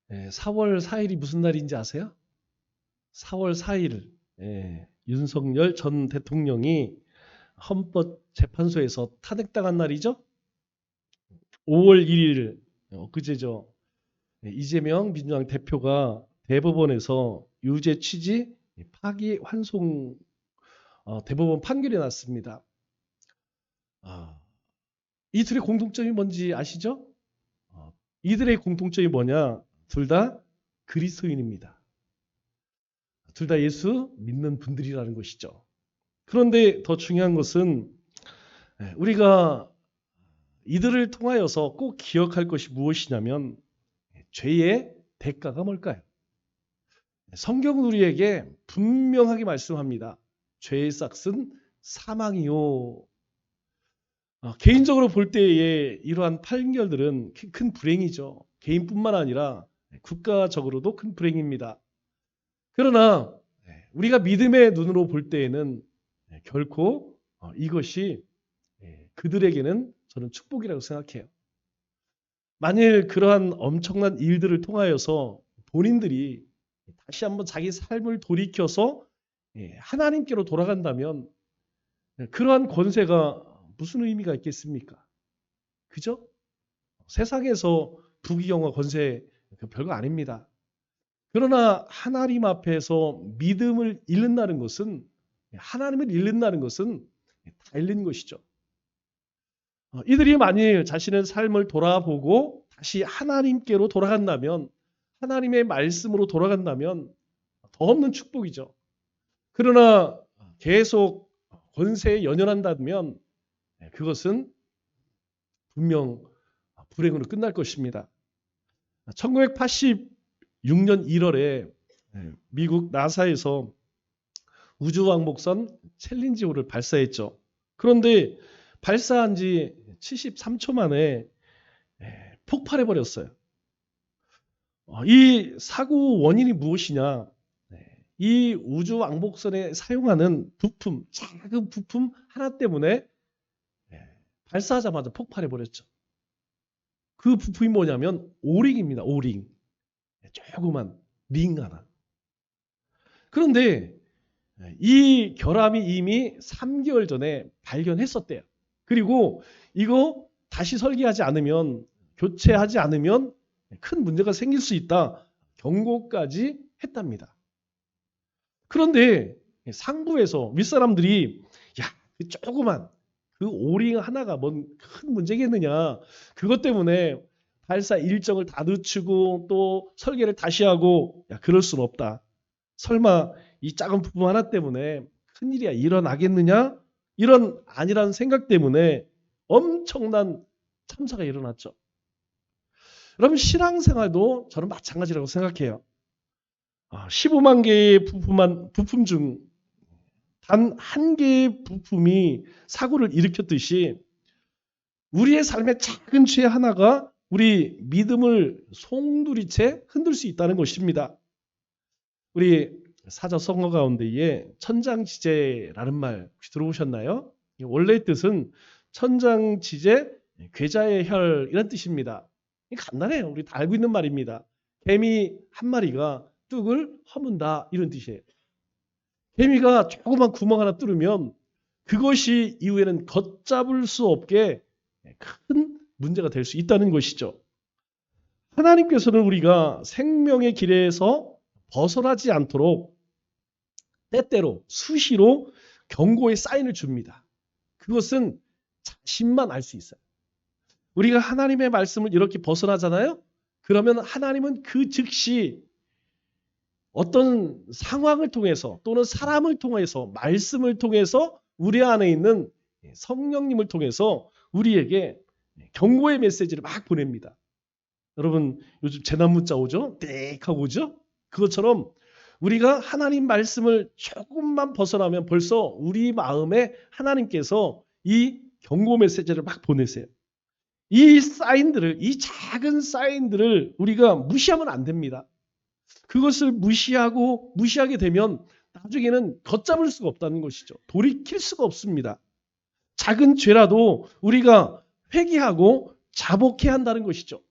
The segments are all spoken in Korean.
4월 4일이 무슨 날인지 아세요? 4월 4일 윤석열 전 대통령이 헌법재판소에서 탄핵당한 날이죠. 5월 1일 그제죠. 이재명 민주당 대표가 대법원에서 유죄 취지 파기 환송 대법원 판결이 났습니다. 이 둘의 공통점이 뭔지 아시죠? 이들의 공통점이 뭐냐? 둘 다 그리스도인입니다. 둘 다 예수 믿는 분들이라는 것이죠. 그런데 더 중요한 것은 우리가 이들을 통하여서 꼭 기억할 것이 무엇이냐면 죄의 대가가 뭘까요? 성경은 우리에게 분명하게 말씀합니다. 죄의 삭은 사망이요. 개인적으로 볼 때에 이러한 판결들은 큰 불행이죠. 개인뿐만 아니라 국가적으로도 큰 불행입니다. 그러나 우리가 믿음의 눈으로 볼 때에는 결코 이것이 그들에게는 저는 축복이라고 생각해요. 만일 그러한 엄청난 일들을 통하여서 본인들이 다시 한번 자기 삶을 돌이켜서 하나님께로 돌아간다면 그러한 권세가 무슨 의미가 있겠습니까? 그죠? 세상에서 부귀영화 권세 별거 아닙니다. 그러나 하나님 앞에서 믿음을 잃는다는 것은 하나님을 잃는다는 것은 다 잃는 것이죠. 이들이 만일 자신의 삶을 돌아보고 다시 하나님께로 돌아간다면 하나님의 말씀으로 돌아간다면 더 없는 축복이죠. 그러나 계속 권세에 연연한다면 그것은 분명 불행으로 끝날 것입니다. 1986년 1월에 미국 나사에서 우주왕복선 챌린지호를 발사했죠. 그런데 발사한 지 73초 만에 폭발해 버렸어요. 이 사고 원인이 무엇이냐? 이 우주왕복선에 사용하는 부품, 작은 부품 하나 때문에 발사하자마자 폭발해 버렸죠. 그 부품이 뭐냐면 오링입니다. 오링. 조그만 링 하나. 그런데 이 결함이 이미 3개월 전에 발견했었대요. 그리고 이거 다시 설계하지 않으면, 교체하지 않으면 큰 문제가 생길 수 있다. 경고까지 했답니다. 그런데 상부에서 윗사람들이 야, 그 조그만 그 오링 하나가 뭔 큰 문제겠느냐. 그것 때문에 발사 일정을 다 늦추고 또 설계를 다시 하고 야, 그럴 수는 없다. 설마 이 작은 부품 하나 때문에 큰일이 일어나겠느냐? 이런 아니라는 생각 때문에 엄청난 참사가 일어났죠. 여러분 신앙생활도 저는 마찬가지라고 생각해요. 15만 개의 부품 중 단 한 개의 부품이 사고를 일으켰듯이 우리의 삶의 작은 죄 하나가 우리 믿음을 송두리째 흔들 수 있다는 것입니다. 우리 사자성어 가운데에 천장지제라는 말 혹시 들어보셨나요? 원래의 뜻은 천장지제 괴자의 혈 이런 뜻입니다. 간단해요. 우리 다 알고 있는 말입니다. 개미 한 마리가 뚝을 허문다 이런 뜻이에요. 개미가 조그만 구멍 하나 뚫으면 그것이 이후에는 걷잡을 수 없게 큰 문제가 될 수 있다는 것이죠. 하나님께서는 우리가 생명의 길에서 벗어나지 않도록 때때로 수시로 경고의 사인을 줍니다. 그것은 자신만 알 수 있어요. 우리가 하나님의 말씀을 이렇게 벗어나잖아요. 그러면 하나님은 그 즉시 어떤 상황을 통해서 또는 사람을 통해서 말씀을 통해서 우리 안에 있는 성령님을 통해서 우리에게 경고의 메시지를 막 보냅니다. 여러분 요즘 재난 문자 오죠? 땡 하고 오죠? 그것처럼 우리가 하나님 말씀을 조금만 벗어나면 벌써 우리 마음에 하나님께서 이 경고 메시지를 막 보내세요. 이 사인들을, 이 작은 사인들을 우리가 무시하면 안 됩니다. 그것을 무시하게 되면 나중에는 걷잡을 수가 없다는 것이죠. 돌이킬 수가 없습니다. 작은 죄라도 우리가 회개하고 자복해야 한다는 것이죠.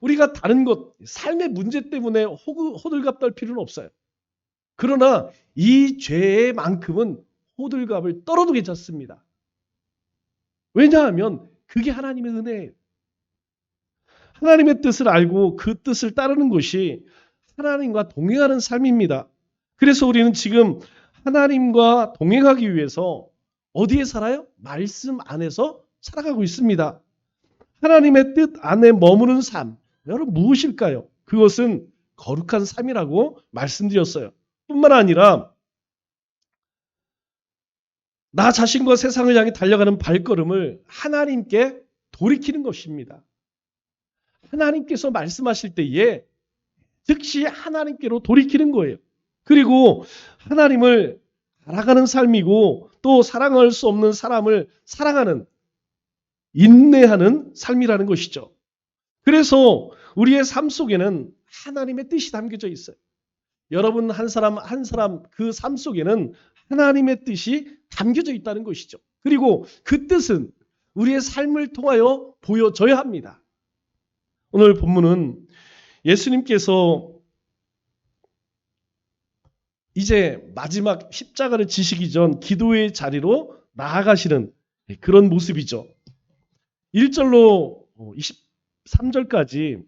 우리가 다른 것, 삶의 문제 때문에 호들갑 떨 필요는 없어요. 그러나 이 죄만큼은 호들갑을 떨어도 괜찮습니다. 왜냐하면 그게 하나님의 은혜예요. 하나님의 뜻을 알고 그 뜻을 따르는 것이 하나님과 동행하는 삶입니다. 그래서 우리는 지금 하나님과 동행하기 위해서 어디에 살아요? 말씀 안에서 살아가고 있습니다. 하나님의 뜻 안에 머무는 삶. 여러분 무엇일까요? 그것은 거룩한 삶이라고 말씀드렸어요. 뿐만 아니라 나 자신과 세상을 향해 달려가는 발걸음을 하나님께 돌이키는 것입니다. 하나님께서 말씀하실 때에 즉시 하나님께로 돌이키는 거예요. 그리고 하나님을 알아가는 삶이고 또 사랑할 수 없는 사람을 사랑하는 인내하는 삶이라는 것이죠. 그래서 우리의 삶 속에는 하나님의 뜻이 담겨져 있어요. 여러분 한 사람 한 사람 그 삶 속에는 하나님의 뜻이 담겨져 있다는 것이죠. 그리고 그 뜻은 우리의 삶을 통하여 보여져야 합니다. 오늘 본문은 예수님께서 이제 마지막 십자가를 지시기 전 기도의 자리로 나아가시는 그런 모습이죠. 1절로 23절까지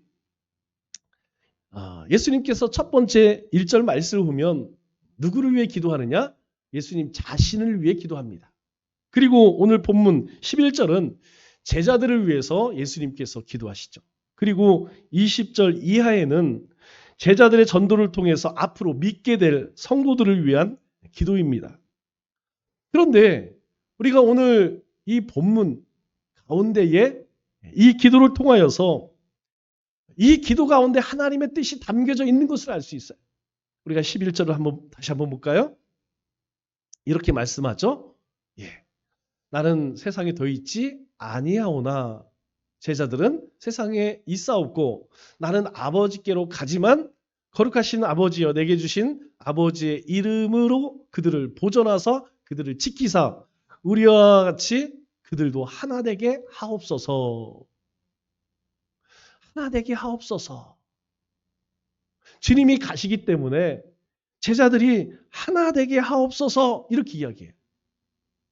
예수님께서 첫 번째 1절 말씀을 보면 누구를 위해 기도하느냐? 예수님 자신을 위해 기도합니다. 그리고 오늘 본문 11절은 제자들을 위해서 예수님께서 기도하시죠. 그리고 20절 이하에는 제자들의 전도를 통해서 앞으로 믿게 될 성도들을 위한 기도입니다. 그런데 우리가 오늘 이 본문 가운데에 이 기도를 통하여서 이 기도 가운데 하나님의 뜻이 담겨져 있는 것을 알 수 있어요. 우리가 11절을 다시 한번 볼까요? 이렇게 말씀하죠. 나는 세상에 더 있지 아니하오나 제자들은 세상에 있사옵고 나는 아버지께로 가지만 거룩하신 아버지여 내게 주신 아버지의 이름으로 그들을 보존하사 그들을 지키사 우리와 같이 그들도 하나 되게 하옵소서. 하나 되게 하옵소서. 주님이 가시기 때문에 제자들이 하나 되게 하옵소서 이렇게 이야기해요.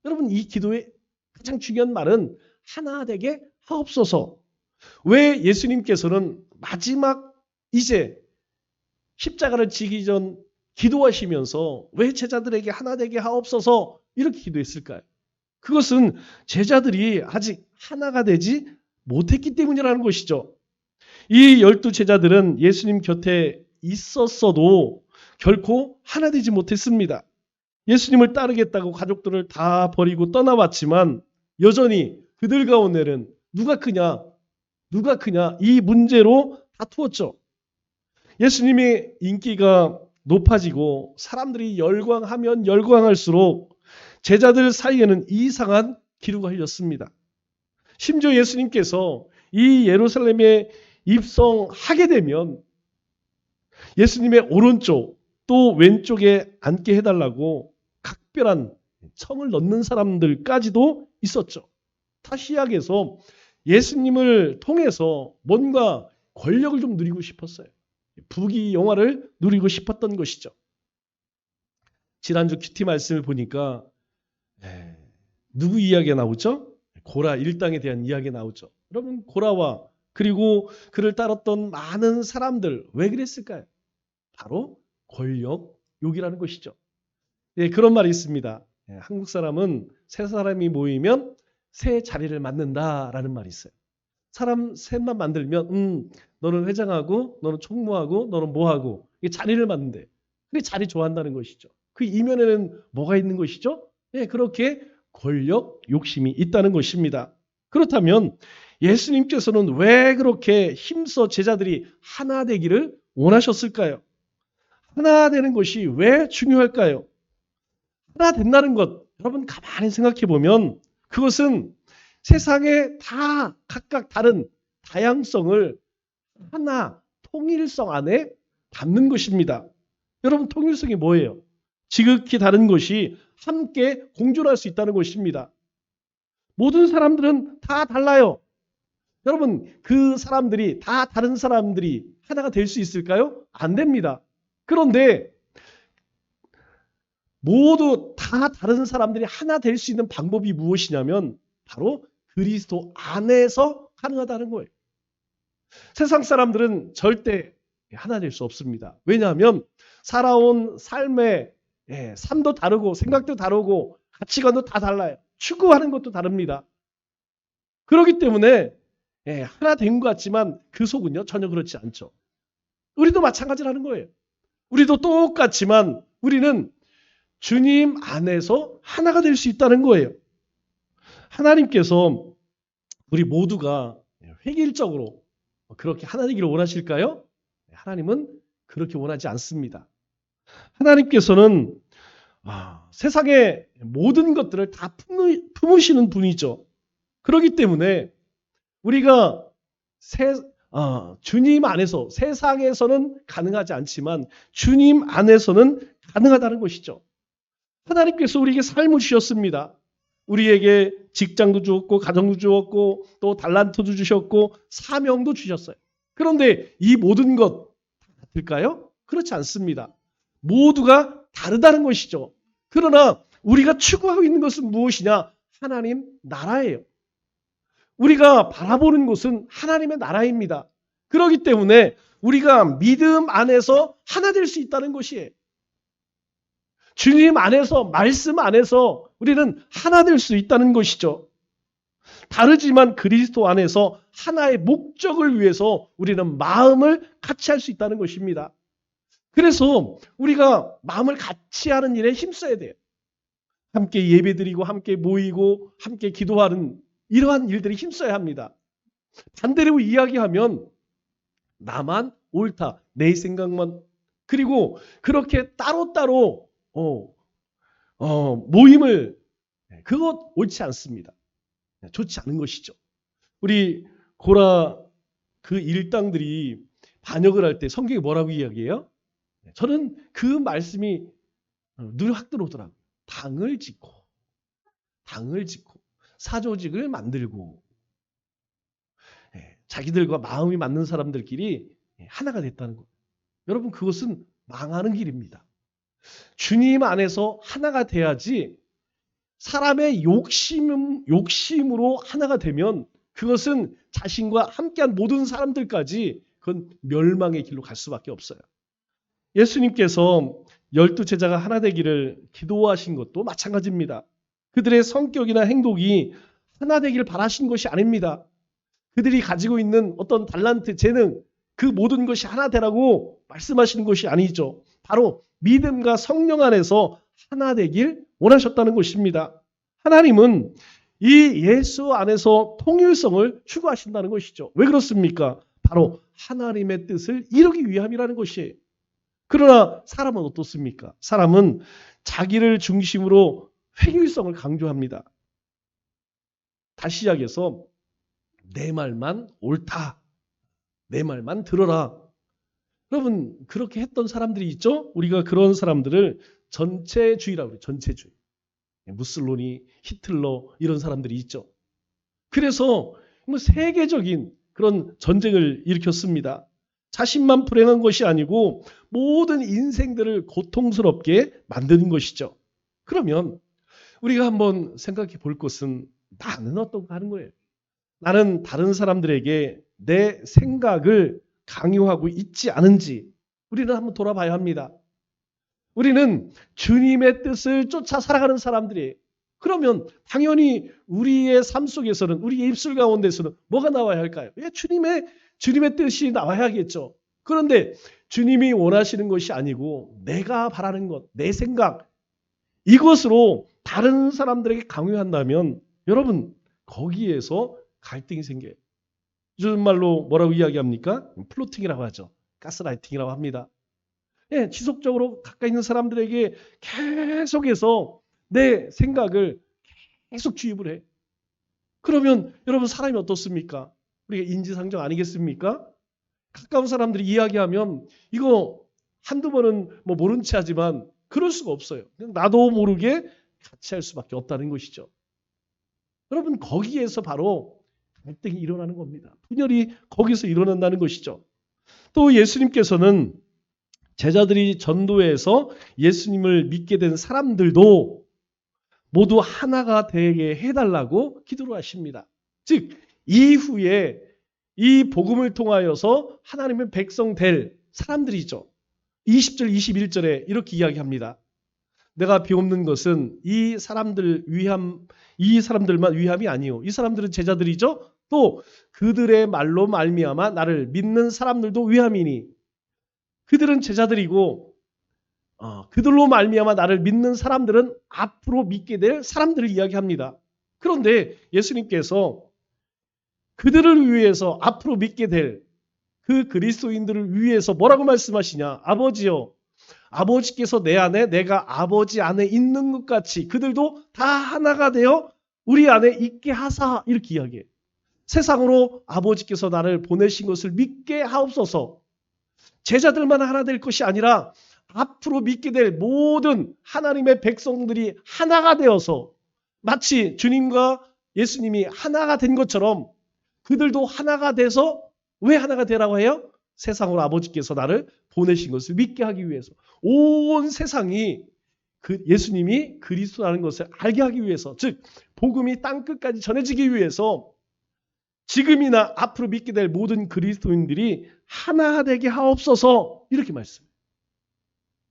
여러분 이 기도의 가장 중요한 말은 하나 되게 하옵소서. 왜 예수님께서는 마지막 이제 십자가를 지기 전 기도하시면서 왜 제자들에게 하나 되게 하옵소서 이렇게 기도했을까요? 그것은 제자들이 아직 하나가 되지 못했기 때문이라는 것이죠. 이 12 제자들은 예수님 곁에 있었어도 결코 하나 되지 못했습니다. 예수님을 따르겠다고 가족들을 다 버리고 떠나왔지만 여전히 그들 가운데는 누가 크냐 이 문제로 다투었죠. 예수님의 인기가 높아지고 사람들이 열광하면 열광할수록 제자들 사이에는 이상한 기류가 흘렸습니다. 심지어 예수님께서 이 예루살렘에 입성하게 되면 예수님의 오른쪽 또 왼쪽에 앉게 해달라고 각별한 청을 넣는 사람들까지도 있었죠. 타시악에서 예수님을 통해서 뭔가 권력을 좀 누리고 싶었어요. 부귀 영화를 누리고 싶었던 것이죠. 지난주 큐티 말씀을 보니까 누구 이야기가 나오죠? 고라 일당에 대한 이야기가 나오죠. 여러분 고라와 그리고 그를 따랐던 많은 사람들 왜 그랬을까요? 바로 권력욕이라는 것이죠. 그런 말이 있습니다. 한국 사람은 세 사람이 모이면 세 자리를 맡는다라는 말이 있어요. 사람 셋만 만들면 너는 회장하고 너는 총무하고 너는 뭐하고 자리를 맡는데 근데 자리 좋아한다는 것이죠. 그 이면에는 뭐가 있는 것이죠? 그렇게 권력 욕심이 있다는 것입니다. 그렇다면 예수님께서는 왜 그렇게 힘써 제자들이 하나 되기를 원하셨을까요? 하나 되는 것이 왜 중요할까요? 하나 된다는 것, 여러분 가만히 생각해 보면 그것은 세상에 다 각각 다른 다양성을 하나 통일성 안에 담는 것입니다. 여러분 통일성이 뭐예요? 지극히 다른 것이 함께 공존할 수 있다는 것입니다. 모든 사람들은 다 달라요. 여러분, 그 사람들이 다 다른 사람들이 하나가 될 수 있을까요? 안 됩니다. 그런데 모두 다 다른 사람들이 하나 될 수 있는 방법이 무엇이냐면 바로 그리스도 안에서 가능하다는 거예요. 세상 사람들은 절대 하나 될 수 없습니다. 왜냐하면 살아온 삶의 삶도 다르고 생각도 다르고 가치관도 다 달라요. 추구하는 것도 다릅니다. 그렇기 때문에 하나 된 것 같지만 그 속은요 전혀 그렇지 않죠. 우리도 마찬가지라는 거예요. 우리도 똑같지만 우리는 주님 안에서 하나가 될 수 있다는 거예요. 하나님께서 우리 모두가 획일적으로 그렇게 하나 되기를 원하실까요? 하나님은 그렇게 원하지 않습니다. 하나님께서는 세상의 모든 것들을 다 품으시는 분이죠. 그렇기 때문에 우리가 주님 안에서 세상에서는 가능하지 않지만 주님 안에서는 가능하다는 것이죠. 하나님께서 우리에게 삶을 주셨습니다. 우리에게 직장도 주었고 가정도 주었고 또 달란트도 주셨고 사명도 주셨어요. 그런데 이 모든 것 같을까요? 그렇지 않습니다. 모두가 다르다는 것이죠. 그러나 우리가 추구하고 있는 것은 무엇이냐? 하나님 나라예요. 우리가 바라보는 곳은 하나님의 나라입니다. 그렇기 때문에 우리가 믿음 안에서 하나 될 수 있다는 것이에요. 주님 안에서, 말씀 안에서 우리는 하나 될 수 있다는 것이죠. 다르지만 그리스도 안에서 하나의 목적을 위해서 우리는 마음을 같이 할 수 있다는 것입니다. 그래서 우리가 마음을 같이 하는 일에 힘써야 돼요. 함께 예배드리고 함께 모이고 함께 기도하는 이러한 일들이 힘써야 합니다. 반대로 이야기하면 나만 옳다, 내 생각만 그리고 그렇게 따로따로 모임을 그것 옳지 않습니다. 좋지 않은 것이죠. 우리 고라 그 일당들이 반역을 할 때 성경이 뭐라고 이야기해요? 저는 그 말씀이 눈에 확 들어오더라고요. 당을 짓고 사조직을 만들고 자기들과 마음이 맞는 사람들끼리 하나가 됐다는 것. 여러분 그것은 망하는 길입니다. 주님 안에서 하나가 돼야지 사람의 욕심으로 하나가 되면 그것은 자신과 함께한 모든 사람들까지 그건 멸망의 길로 갈 수밖에 없어요. 예수님께서 12제자가 하나 되기를 기도하신 것도 마찬가지입니다. 그들의 성격이나 행동이 하나 되기를 바라신 것이 아닙니다. 그들이 가지고 있는 어떤 달란트, 재능 그 모든 것이 하나 되라고 말씀하시는 것이 아니죠. 바로 믿음과 성령 안에서 하나 되길 원하셨다는 것입니다. 하나님은 이 예수 안에서 통일성을 추구하신다는 것이죠. 왜 그렇습니까? 바로 하나님의 뜻을 이루기 위함이라는 것이에요. 그러나 사람은 어떻습니까? 사람은 자기를 중심으로 획일성을 강조합니다. 다시 시작해서 내 말만 옳다. 내 말만 들어라. 여러분 그렇게 했던 사람들이 있죠? 우리가 그런 사람들을 전체주의라고 그래요. 전체주의. 무솔로니, 히틀러 이런 사람들이 있죠. 그래서 세계적인 그런 전쟁을 일으켰습니다. 자신만 불행한 것이 아니고 모든 인생들을 고통스럽게 만드는 것이죠. 그러면 우리가 한번 생각해 볼 것은 나는 어떤가 하는 거예요. 나는 다른 사람들에게 내 생각을 강요하고 있지 않은지 우리는 한번 돌아봐야 합니다. 우리는 주님의 뜻을 쫓아 살아가는 사람들이에요. 그러면 당연히 우리의 삶 속에서는 우리의 입술 가운데서는 뭐가 나와야 할까요? 주님의 뜻이 나와야겠죠. 그런데 주님이 원하시는 것이 아니고 내가 바라는 것, 내 생각 이것으로 다른 사람들에게 강요한다면 여러분 거기에서 갈등이 생겨요. 요즘 말로 뭐라고 이야기합니까? 플로팅이라고 하죠. 가스라이팅이라고 합니다. 지속적으로 가까이 있는 사람들에게 계속해서 내 생각을 계속 주입을 해. 그러면 여러분 사람이 어떻습니까? 우리가 인지상정 아니겠습니까? 가까운 사람들이 이야기하면 이거 한두 번은 뭐 모른 체 하지만 그럴 수가 없어요. 그냥 나도 모르게 같이 할 수밖에 없다는 것이죠. 여러분 거기에서 바로 갈등이 일어나는 겁니다. 분열이 거기서 일어난다는 것이죠. 또 예수님께서는 제자들이 전도해서 예수님을 믿게 된 사람들도 모두 하나가 되게 해달라고 기도를 하십니다. 즉 이후에 이 복음을 통하여서 하나님의 백성 될 사람들이죠. 20절 21절에 이렇게 이야기합니다. 내가 비옵는 것은 이 사람들만 위함이 아니요. 이 사람들은 제자들이죠. 또 그들의 말로 말미암아 나를 믿는 사람들도 위함이니. 그들은 제자들이고 그들로 말미암아 나를 믿는 사람들은 앞으로 믿게 될 사람들을 이야기합니다. 그런데 예수님께서 그들을 위해서 앞으로 믿게 될 그 그리스도인들을 위해서 뭐라고 말씀하시냐? 아버지요. 아버지께서 내 안에 내가 아버지 안에 있는 것 같이 그들도 다 하나가 되어 우리 안에 있게 하사 이렇게 이야기해요. 세상으로 아버지께서 나를 보내신 것을 믿게 하옵소서. 제자들만 하나 될 것이 아니라 앞으로 믿게 될 모든 하나님의 백성들이 하나가 되어서 마치 주님과 예수님이 하나가 된 것처럼 그들도 하나가 돼서 왜 하나가 되라고 해요? 세상으로 아버지께서 나를 보내신 것을 믿게 하기 위해서. 온 세상이 예수님이 그리스도라는 것을 알게 하기 위해서, 즉 복음이 땅끝까지 전해지기 위해서 지금이나 앞으로 믿게 될 모든 그리스도인들이 하나 되게 하옵소서 이렇게 말씀해요.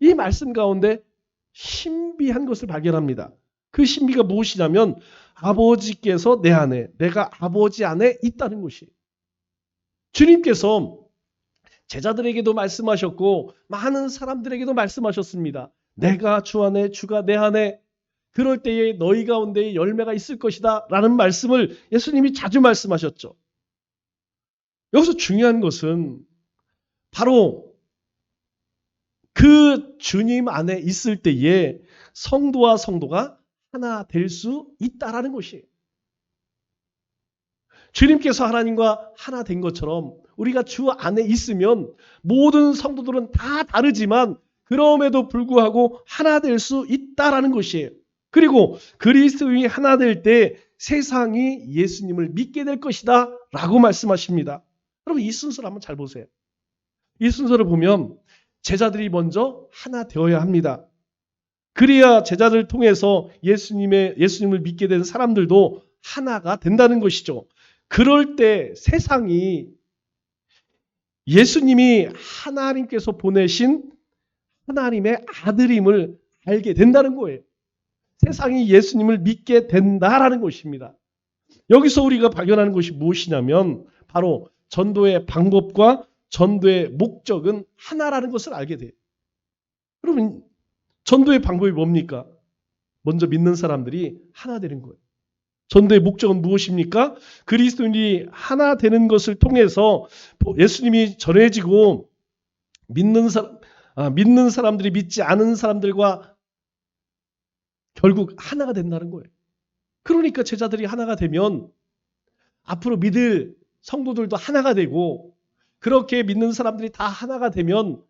이 말씀 가운데 신비한 것을 발견합니다. 그 신비가 무엇이냐면 아버지께서 내 안에, 내가 아버지 안에 있다는 것이에요. 주님께서 제자들에게도 말씀하셨고 많은 사람들에게도 말씀하셨습니다. 내가 주 안에, 주가 내 안에, 그럴 때에 너희 가운데 열매가 있을 것이다 라는 말씀을 예수님이 자주 말씀하셨죠. 여기서 중요한 것은 바로 그 주님 안에 있을 때에 성도와 성도가 하나 될 수 있다라는 것이에요. 주님께서 하나님과 하나 된 것처럼 우리가 주 안에 있으면 모든 성도들은 다 다르지만 그럼에도 불구하고 하나 될 수 있다라는 것이에요. 그리고 그리스도인이 하나 될 때 세상이 예수님을 믿게 될 것이다 라고 말씀하십니다. 여러분 이 순서를 한번 잘 보세요. 이 순서를 보면 제자들이 먼저 하나 되어야 합니다. 그래야 제자들을 통해서 예수님을 믿게 된 사람들도 하나가 된다는 것이죠. 그럴 때 세상이 예수님이 하나님께서 보내신 하나님의 아들임을 알게 된다는 거예요. 세상이 예수님을 믿게 된다라는 것입니다. 여기서 우리가 발견하는 것이 무엇이냐면 바로 전도의 방법과 전도의 목적은 하나라는 것을 알게 돼요. 여러분 전도의 방법이 뭡니까? 먼저 믿는 사람들이 하나 되는 거예요. 전도의 목적은 무엇입니까? 그리스도인이 하나 되는 것을 통해서 예수님이 전해지고 믿는 사람들이 믿지 않은 사람들과 결국 하나가 된다는 거예요. 그러니까 제자들이 하나가 되면 앞으로 믿을 성도들도 하나가 되고 그렇게 믿는 사람들이 다 하나가 되면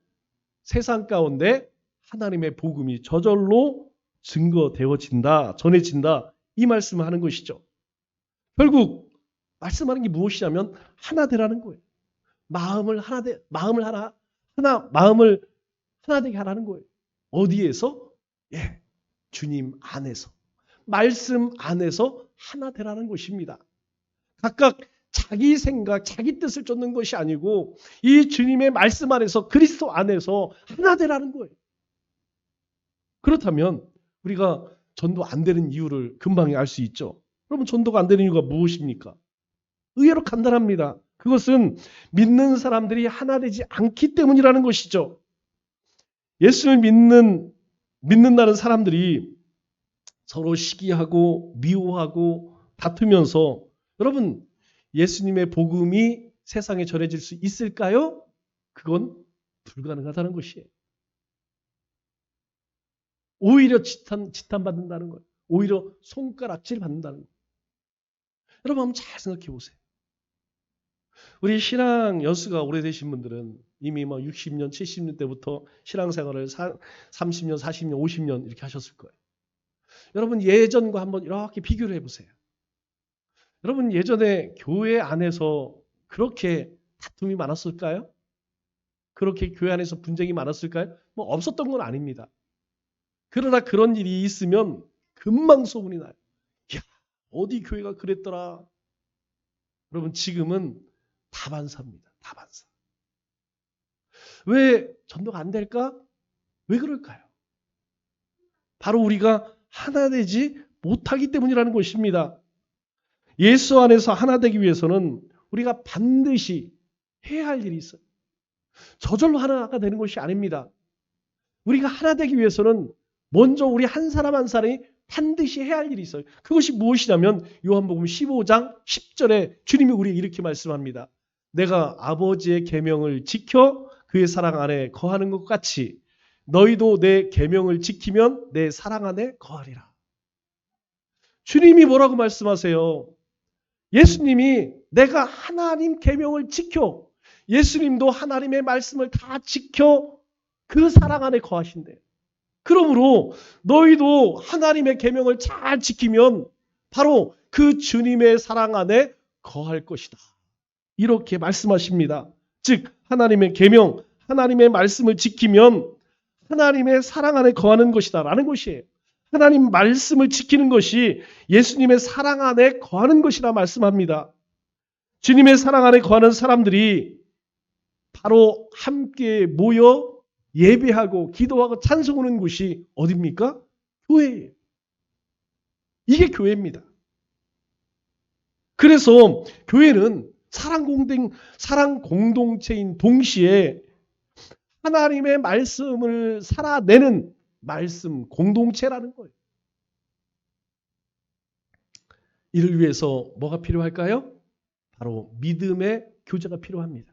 세상 가운데 하나님의 복음이 저절로 증거되어진다, 전해진다 이 말씀을 하는 것이죠. 결국 말씀하는 게 무엇이냐면 하나 되라는 거예요. 마음을 하나 되게 하라는 거예요. 어디에서? 주님 안에서. 말씀 안에서 하나 되라는 것입니다. 각각 자기 생각, 자기 뜻을 쫓는 것이 아니고 이 주님의 말씀 안에서 그리스도 안에서 하나 되라는 거예요. 그렇다면 우리가 전도 안 되는 이유를 금방 알 수 있죠. 그러면 전도가 안 되는 이유가 무엇입니까? 의외로 간단합니다. 그것은 믿는 사람들이 하나 되지 않기 때문이라는 것이죠. 예수를 믿는다는 사람들이 서로 시기하고 미워하고 다투면서 여러분 예수님의 복음이 세상에 전해질 수 있을까요? 그건 불가능하다는 것이에요. 오히려 지탄받는다는 거예요. 오히려 손가락질 받는다는 거예요. 여러분 한번 잘 생각해 보세요. 우리 신앙 연수가 오래되신 분들은 이미 60년, 70년 때부터 신앙생활을 30년, 40년, 50년 이렇게 하셨을 거예요. 여러분 예전과 한번 이렇게 비교를 해보세요. 여러분 예전에 교회 안에서 그렇게 다툼이 많았을까요? 그렇게 교회 안에서 분쟁이 많았을까요? 뭐 없었던 건 아닙니다. 그러나 그런 일이 있으면 금방 소문이 나요. 야, 어디 교회가 그랬더라. 여러분 지금은 다반사입니다. 다반사. 왜 전도가 안 될까? 왜 그럴까요? 바로 우리가 하나 되지 못하기 때문이라는 것입니다. 예수 안에서 하나 되기 위해서는 우리가 반드시 해야 할 일이 있어요. 저절로 하나가 되는 것이 아닙니다. 우리가 하나 되기 위해서는 먼저 우리 한 사람 한 사람이 반드시 해야 할 일이 있어요. 그것이 무엇이냐면 요한복음 15장 10절에 주님이 우리에게 이렇게 말씀합니다. 내가 아버지의 계명을 지켜 그의 사랑 안에 거하는 것 같이 너희도 내 계명을 지키면 내 사랑 안에 거하리라. 주님이 뭐라고 말씀하세요? 예수님이 내가 하나님 계명을 지켜 예수님도 하나님의 말씀을 다 지켜 그 사랑 안에 거하신대요. 그러므로 너희도 하나님의 계명을 잘 지키면 바로 그 주님의 사랑 안에 거할 것이다. 이렇게 말씀하십니다. 즉 하나님의 계명, 하나님의 말씀을 지키면 하나님의 사랑 안에 거하는 것이다 라는 것이에요. 하나님 말씀을 지키는 것이 예수님의 사랑 안에 거하는 것이라 말씀합니다. 주님의 사랑 안에 거하는 사람들이 바로 함께 모여 예배하고 기도하고 찬송하는 곳이 어디입니까? 교회예요. 이게 교회입니다. 그래서 교회는 사랑 공동체인 동시에 하나님의 말씀을 살아내는 말씀 공동체라는 거예요. 이를 위해서 뭐가 필요할까요? 바로 믿음의 교제가 필요합니다.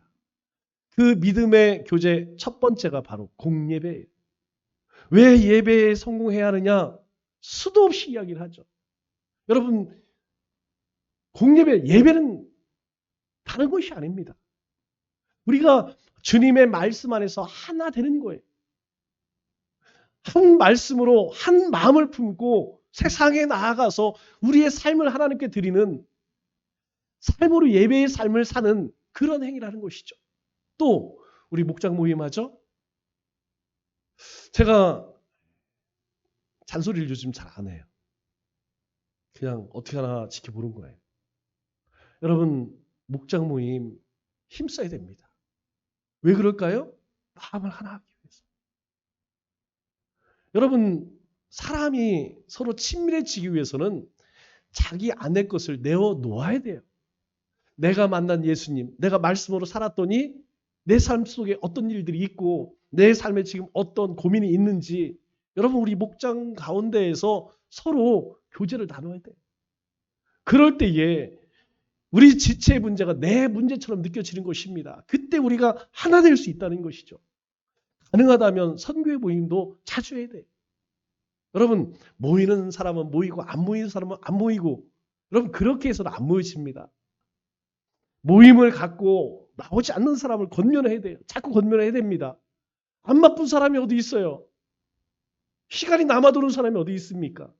그 믿음의 교제 첫 번째가 바로 공예배예요. 왜 예배에 성공해야 하느냐? 수도 없이 이야기를 하죠. 여러분 예배는 다른 것이 아닙니다. 우리가 주님의 말씀 안에서 하나 되는 거예요. 한 말씀으로 한 마음을 품고 세상에 나아가서 우리의 삶을 하나님께 드리는 삶으로 예배의 삶을 사는 그런 행위라는 것이죠. 또 우리 목장 모임 하죠. 제가 잔소리를 요즘 잘 안 해요. 그냥 어떻게 하나 지켜보는 거예요. 여러분 목장 모임 힘써야 됩니다. 왜 그럴까요? 마음을 하나 하기 위해서. 여러분 사람이 서로 친밀해지기 위해서는 자기 안의 것을 내어놓아야 돼요. 내가 만난 예수님, 내가 말씀으로 살았더니 내 삶 속에 어떤 일들이 있고 내 삶에 지금 어떤 고민이 있는지 여러분 우리 목장 가운데에서 서로 교제를 나눠야 돼요. 그럴 때에 우리 지체의 문제가 내 문제처럼 느껴지는 것입니다. 그때 우리가 하나 될 수 있다는 것이죠. 가능하다면 선교회 모임도 자주 해야 돼요. 여러분 모이는 사람은 모이고 안 모이는 사람은 안 모이고 여러분 그렇게 해서는 안 모여집니다. 모임을 갖고 나오지 않는 사람을 권면해야 돼요. 자꾸 권면해야 됩니다. 안 바쁜 사람이 어디 있어요? 시간이 남아도는 사람이 어디 있습니까?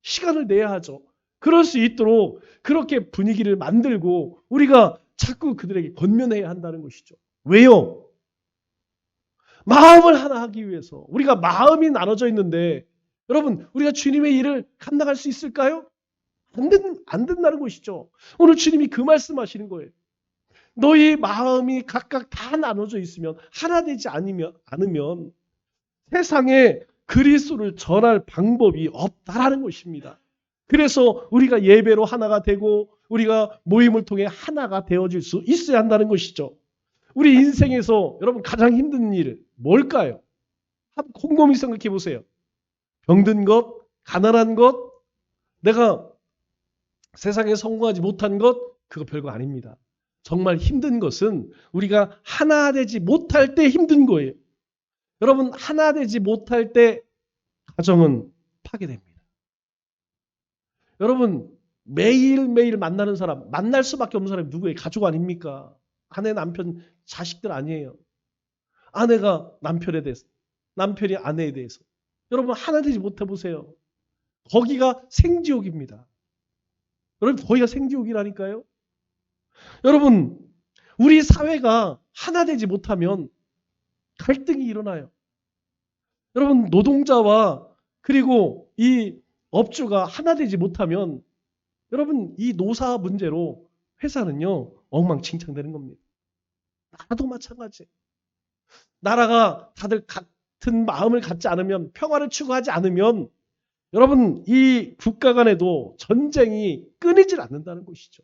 시간을 내야 하죠. 그럴 수 있도록 그렇게 분위기를 만들고 우리가 자꾸 그들에게 권면해야 한다는 것이죠. 왜요? 마음을 하나 하기 위해서. 우리가 마음이 나눠져 있는데 여러분 우리가 주님의 일을 감당할 수 있을까요? 안 된다는 것이죠. 오늘 주님이 그 말씀하시는 거예요. 너희 마음이 각각 다 나눠져 있으면 하나 되지 않으면 세상에 그리스도를 전할 방법이 없다라는 것입니다. 그래서 우리가 예배로 하나가 되고 우리가 모임을 통해 하나가 되어질 수 있어야 한다는 것이죠. 우리 인생에서 여러분 가장 힘든 일 뭘까요? 한번 곰곰이 생각해 보세요. 병든 것, 가난한 것, 내가 세상에 성공하지 못한 것, 그거 별거 아닙니다. 정말 힘든 것은 우리가 하나 되지 못할 때 힘든 거예요. 여러분 하나 되지 못할 때 가정은 파괴됩니다. 여러분 매일매일 만나는 사람, 만날 수밖에 없는 사람이 누구예요? 가족 아닙니까? 아내, 남편, 자식들 아니에요. 아내가 남편에 대해서, 남편이 아내에 대해서. 여러분 하나 되지 못해 보세요. 거기가 생지옥입니다. 여러분 거기가 생지옥이라니까요. 여러분 우리 사회가 하나 되지 못하면 갈등이 일어나요. 여러분 노동자와 그리고 이 업주가 하나 되지 못하면 여러분 이 노사 문제로 회사는요 엉망진창되는 겁니다. 나라도 마찬가지예요. 나라가 다들 같은 마음을 갖지 않으면 평화를 추구하지 않으면 여러분 이 국가 간에도 전쟁이 끊이질 않는다는 것이죠.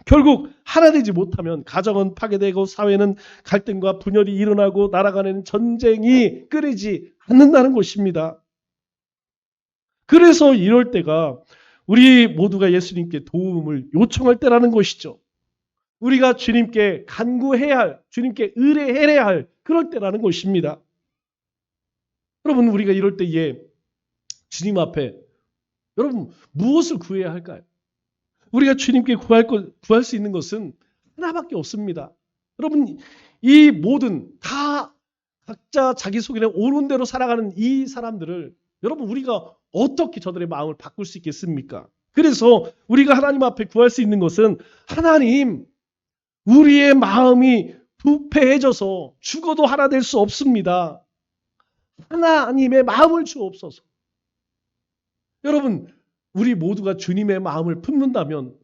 결국 하나 되지 못하면 가정은 파괴되고 사회는 갈등과 분열이 일어나고 나라 간에는 전쟁이 끊이지 않는다는 것입니다. 그래서 이럴 때가 우리 모두가 예수님께 도움을 요청할 때라는 것이죠. 우리가 주님께 간구해야 할, 주님께 의뢰해야 할 그럴 때라는 것입니다. 여러분 우리가 이럴 때에 주님 앞에 여러분 무엇을 구해야 할까요? 우리가 주님께 구할 수 있는 것은 하나밖에 없습니다. 여러분 이 모든 다 각자 자기 속에 옳은 대로 살아가는 이 사람들을 여러분 우리가 어떻게 저들의 마음을 바꿀 수 있겠습니까? 그래서 우리가 하나님 앞에 구할 수 있는 것은 하나님 우리의 마음이 부패해져서 죽어도 하나 될 수 없습니다. 하나님의 마음을 주옵소서. 여러분 우리 모두가 주님의 마음을 품는다면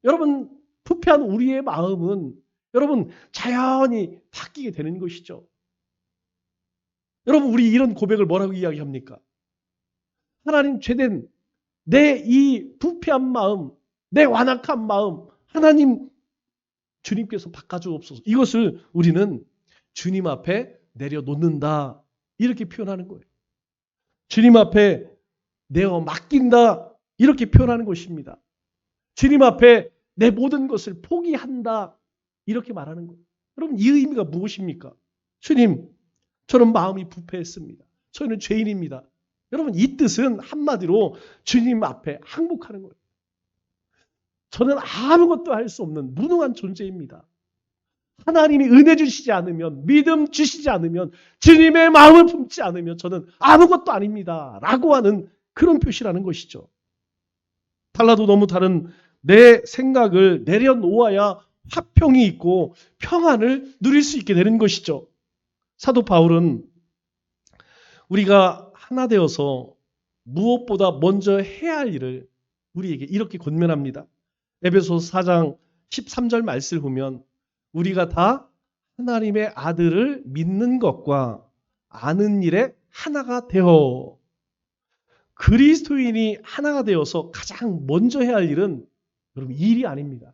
여러분 부패한 우리의 마음은 여러분 자연히 바뀌게 되는 것이죠. 여러분 우리 이런 고백을 뭐라고 이야기합니까? 하나님 죄된 내 이 부패한 마음, 내 완악한 마음 하나님 주님께서 바꿔주옵소서. 이것을 우리는 주님 앞에 내려놓는다 이렇게 표현하는 거예요. 주님 앞에 내어 맡긴다 이렇게 표현하는 것입니다. 주님 앞에 내 모든 것을 포기한다 이렇게 말하는 거예요. 여러분 이 의미가 무엇입니까? 주님 저는 마음이 부패했습니다. 저는 죄인입니다. 여러분 이 뜻은 한마디로 주님 앞에 항복하는 거예요. 저는 아무것도 할 수 없는 무능한 존재입니다. 하나님이 은혜 주시지 않으면 믿음 주시지 않으면 주님의 마음을 품지 않으면 저는 아무것도 아닙니다. 라고 하는 그런 표시라는 것이죠. 달라도 너무 다른 내 생각을 내려놓아야 화평이 있고 평안을 누릴 수 있게 되는 것이죠. 사도 바울은 우리가 하나 되어서 무엇보다 먼저 해야 할 일을 우리에게 이렇게 권면합니다. 에베소서 4장 13절 말씀을 보면 우리가 다 하나님의 아들을 믿는 것과 아는 일에 하나가 되어 그리스도인이 하나가 되어서 가장 먼저 해야 할 일은 여러분 일이 아닙니다.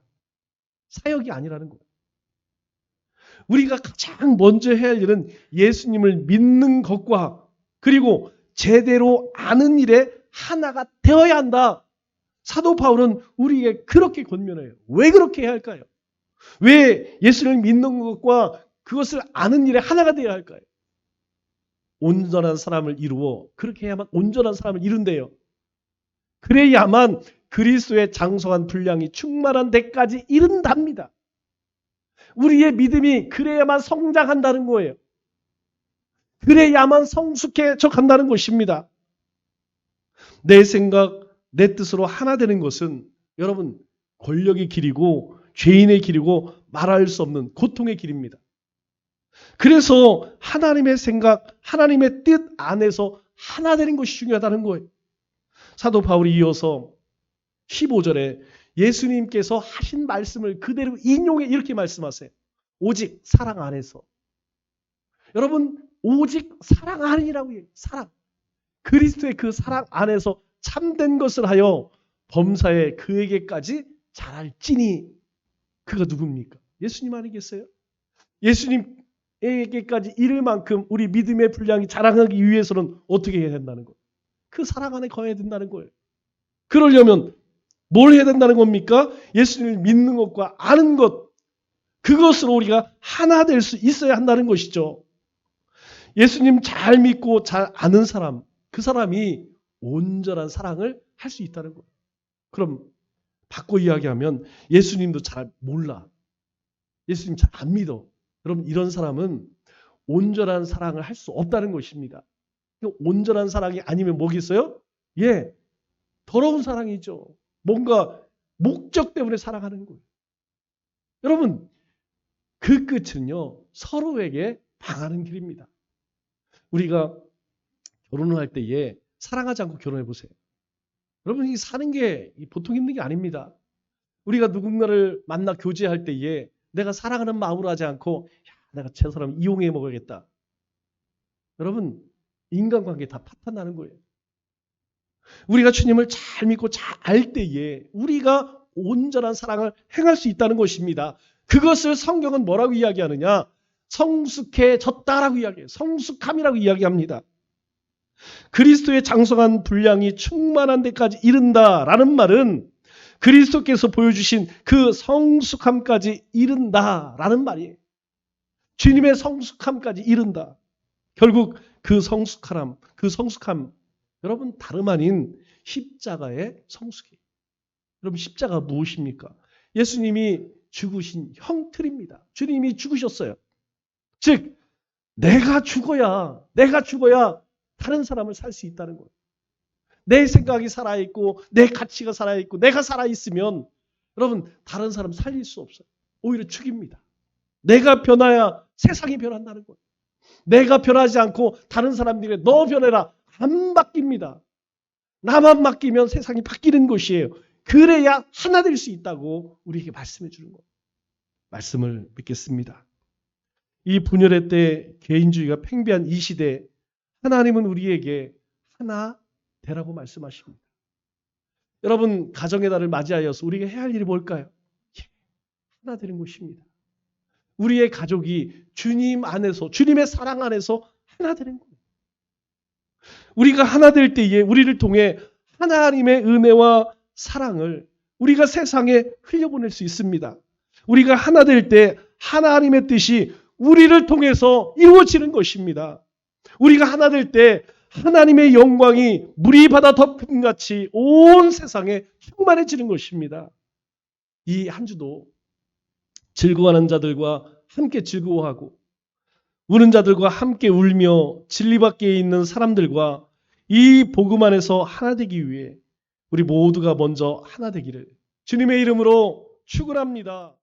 사역이 아니라는 거예요. 우리가 가장 먼저 해야 할 일은 예수님을 믿는 것과 그리고 제대로 아는 일에 하나가 되어야 한다. 사도 바울은 우리에게 그렇게 권면해요. 왜 그렇게 해야 할까요? 왜 예수를 믿는 것과 그것을 아는 일에 하나가 되어야 할까요? 온전한 사람을 이루어 그렇게 해야만 온전한 사람을 이룬대요. 그래야만 그리스도의 장성한 분량이 충만한 데까지 이른답니다. 우리의 믿음이 그래야만 성장한다는 거예요. 그래야만 성숙해져 간다는 것입니다. 내 생각, 내 뜻으로 하나 되는 것은 여러분 권력의 길이고 죄인의 길이고 말할 수 없는 고통의 길입니다. 그래서 하나님의 생각, 하나님의 뜻 안에서 하나 되는 것이 중요하다는 거예요. 사도 바울이 이어서 15절에 예수님께서 하신 말씀을 그대로 인용해 이렇게 말씀하세요. 오직 사랑 안에서. 여러분 오직 사랑 안이라고 해요. 사랑. 그리스도의 그 사랑 안에서 참된 것을 하여 범사에 그에게까지 잘할지니 그가 누굽니까? 예수님 아니겠어요? 예수님에게까지 이를 만큼 우리 믿음의 분량이 자랑하기 위해서는 어떻게 해야 된다는 거예요? 그 사랑 안에 거해야 된다는 거예요. 그러려면 뭘 해야 된다는 겁니까? 예수님을 믿는 것과 아는 것 그것으로 우리가 하나 될 수 있어야 한다는 것이죠. 예수님 잘 믿고 잘 아는 사람 그 사람이 온전한 사랑을 할 수 있다는 거예요. 그럼 바꿔 이야기하면 예수님도 잘 몰라. 예수님 잘 안 믿어. 여러분 이런 사람은 온전한 사랑을 할 수 없다는 것입니다. 온전한 사랑이 아니면 뭐겠어요? 예, 더러운 사랑이죠. 뭔가 목적 때문에 사랑하는 거예요. 여러분, 그 끝은요, 서로에게 당하는 길입니다. 우리가 결혼을 할 때에 사랑하지 않고 결혼해 보세요. 여러분, 이 사는 게 보통 힘든 게 아닙니다. 우리가 누군가를 만나 교제할 때에 내가 사랑하는 마음으로 하지 않고 야, 내가 저 사람 이용해 먹어야겠다. 여러분, 인간관계 다 파탄나는 거예요. 우리가 주님을 잘 믿고 잘 알 때에 우리가 온전한 사랑을 행할 수 있다는 것입니다. 그것을 성경은 뭐라고 이야기하느냐? 성숙해졌다라고 이야기해요. 성숙함이라고 이야기합니다. 그리스도의 장성한 분량이 충만한 데까지 이른다라는 말은 그리스도께서 보여주신 그 성숙함까지 이른다라는 말이에요. 주님의 성숙함까지 이른다. 결국 그 성숙함, 여러분 다름 아닌 십자가의 성숙이에요. 여러분 십자가 무엇입니까? 예수님이 죽으신 형틀입니다. 주님이 죽으셨어요. 즉 내가 죽어야 다른 사람을 살 수 있다는 거예요. 내 생각이 살아있고 내 가치가 살아있고 내가 살아있으면 여러분 다른 사람 살릴 수 없어요. 오히려 죽입니다. 내가 변해야 세상이 변한다는 거예요. 내가 변하지 않고 다른 사람들이 너 변해라. 안 바뀝니다. 나만 바뀌면 세상이 바뀌는 것이에요. 그래야 하나 될 수 있다고 우리에게 말씀해 주는 거예요. 말씀을 믿겠습니다. 이 분열의 때 개인주의가 팽배한 이 시대에 하나님은 우리에게 하나 되라고 말씀하십니다. 여러분 가정의 달을 맞이하여서 우리가 해야 할 일이 뭘까요? 하나 되는 것입니다. 우리의 가족이 주님 안에서 주님의 사랑 안에서 하나 되는 거예요. 우리가 하나 될 때에 우리를 통해 하나님의 은혜와 사랑을 우리가 세상에 흘려보낼 수 있습니다. 우리가 하나 될 때 하나님의 뜻이 우리를 통해서 이루어지는 것입니다. 우리가 하나 될 때 하나님의 영광이 물이 바다 덮음같이 온 세상에 충만해지는 것입니다. 이 한 주도 즐거워하는 자들과 함께 즐거워하고 우는 자들과 함께 울며 진리 밖에 있는 사람들과 이 복음 안에서 하나 되기 위해 우리 모두가 먼저 하나 되기를 주님의 이름으로 축원합니다.